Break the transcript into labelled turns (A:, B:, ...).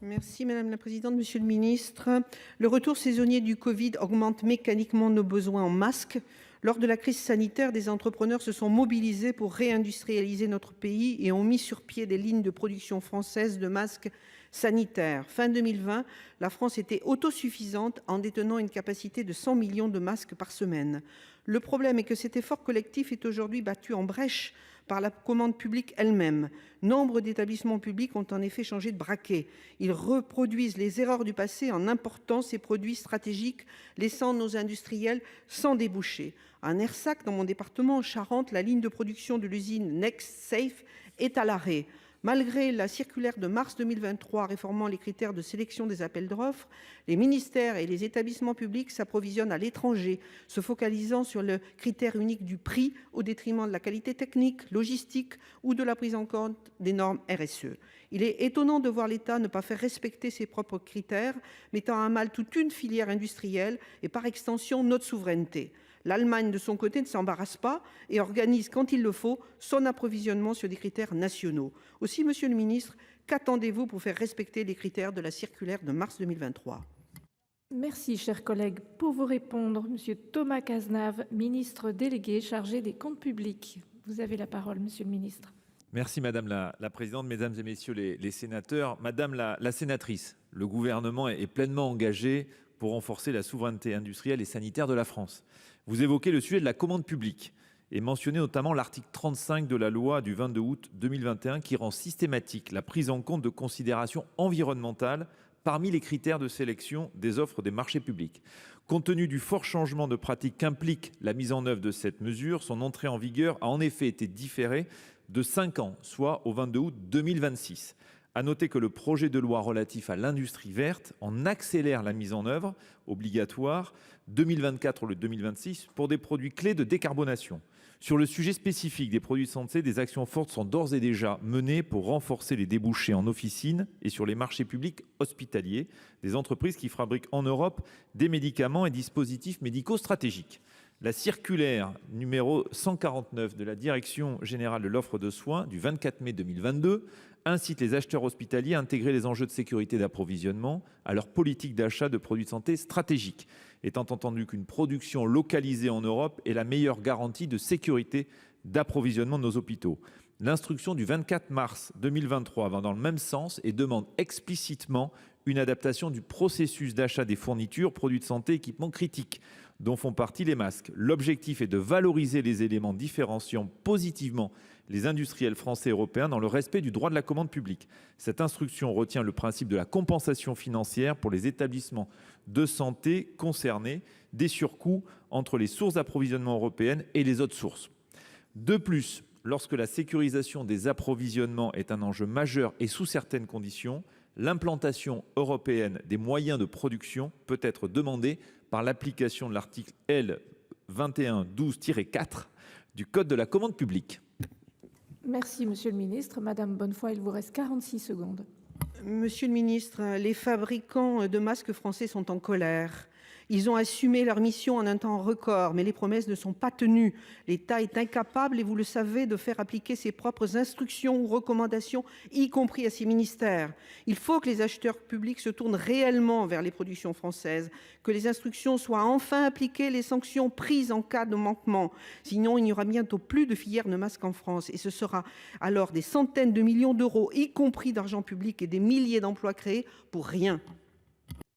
A: Merci Madame la Présidente, Monsieur le Ministre. Le retour saisonnier du Covid augmente mécaniquement nos besoins en masques. Lors de la crise sanitaire, des entrepreneurs se sont mobilisés pour réindustrialiser notre pays et ont mis sur pied des lignes de production françaises de masques sanitaires. Fin 2020, la France était autosuffisante en détenant une capacité de 100 millions de masques par semaine. Le problème est que cet effort collectif est aujourd'hui battu en brèche par la commande publique elle-même. Nombre d'établissements publics ont en effet changé de braquet. Ils reproduisent les erreurs du passé en important ces produits stratégiques, laissant nos industriels sans débouchés. À Nersac, dans mon département, en Charente, la ligne de production de l'usine Next Safe est à l'arrêt. Malgré la circulaire de mars 2023 réformant les critères de sélection des appels d'offres, les ministères et les établissements publics s'approvisionnent à l'étranger, se focalisant sur le critère unique du prix au détriment de la qualité technique, logistique ou de la prise en compte des normes RSE. Il est étonnant de voir l'État ne pas faire respecter ses propres critères, mettant à mal toute une filière industrielle et par extension notre souveraineté. L'Allemagne, de son côté, ne s'embarrasse pas et organise, quand il le faut, son approvisionnement sur des critères nationaux. Aussi, Monsieur le Ministre, qu'attendez-vous pour faire respecter les critères de la circulaire de mars 2023 ?
B: Merci, chers collègues. Pour vous répondre, Monsieur Thomas Cazenave, ministre délégué chargé des comptes publics. Vous avez la parole, Monsieur le Ministre.
C: Merci Madame la Présidente, Mesdames et Messieurs les sénateurs. Madame la sénatrice, le gouvernement est pleinement engagé pour renforcer la souveraineté industrielle et sanitaire de la France. Vous évoquez le sujet de la commande publique et mentionnez notamment l'article 35 de la loi du 22 août 2021 qui rend systématique la prise en compte de considérations environnementales parmi les critères de sélection des offres des marchés publics. Compte tenu du fort changement de pratique qu'implique la mise en œuvre de cette mesure, son entrée en vigueur a en effet été différée de 5 ans, soit au 22 août 2026. À noter que le projet de loi relatif à l'industrie verte en accélère la mise en œuvre obligatoire 2024-2026 pour des produits clés de décarbonation. Sur le sujet spécifique des produits de santé, des actions fortes sont d'ores et déjà menées pour renforcer les débouchés en officine et sur les marchés publics hospitaliers des entreprises qui fabriquent en Europe des médicaments et dispositifs médicaux stratégiques. La circulaire numéro 149 de la Direction générale de l'offre de soins du 24 mai 2022 incite les acheteurs hospitaliers à intégrer les enjeux de sécurité d'approvisionnement à leur politique d'achat de produits de santé stratégiques, étant entendu qu'une production localisée en Europe est la meilleure garantie de sécurité d'approvisionnement de nos hôpitaux. L'instruction du 24 mars 2023 va dans le même sens et demande explicitement une adaptation du processus d'achat des fournitures, produits de santé, équipements critiques, dont font partie les masques. L'objectif est de valoriser les éléments différenciant positivement les industriels français et européens dans le respect du droit de la commande publique. Cette instruction retient le principe de la compensation financière pour les établissements de santé concernés des surcoûts entre les sources d'approvisionnement européennes et les autres sources. De plus, lorsque la sécurisation des approvisionnements est un enjeu majeur et sous certaines conditions, l'implantation européenne des moyens de production peut être demandée par l'application de l'article L. 2112-4 du Code de la commande publique.
B: Merci, Monsieur le Ministre. Madame Bonnefoy, il vous reste 46 secondes.
A: Monsieur le Ministre, les fabricants de masques français sont en colère. Ils ont assumé leur mission en un temps record, mais les promesses ne sont pas tenues. L'État est incapable, et vous le savez, de faire appliquer ses propres instructions ou recommandations, y compris à ses ministères. Il faut que les acheteurs publics se tournent réellement vers les productions françaises, que les instructions soient enfin appliquées, les sanctions prises en cas de manquement. Sinon, il n'y aura bientôt plus de filière de masques en France, et ce sera alors des centaines de millions d'euros, y compris d'argent public, et des milliers d'emplois créés pour rien.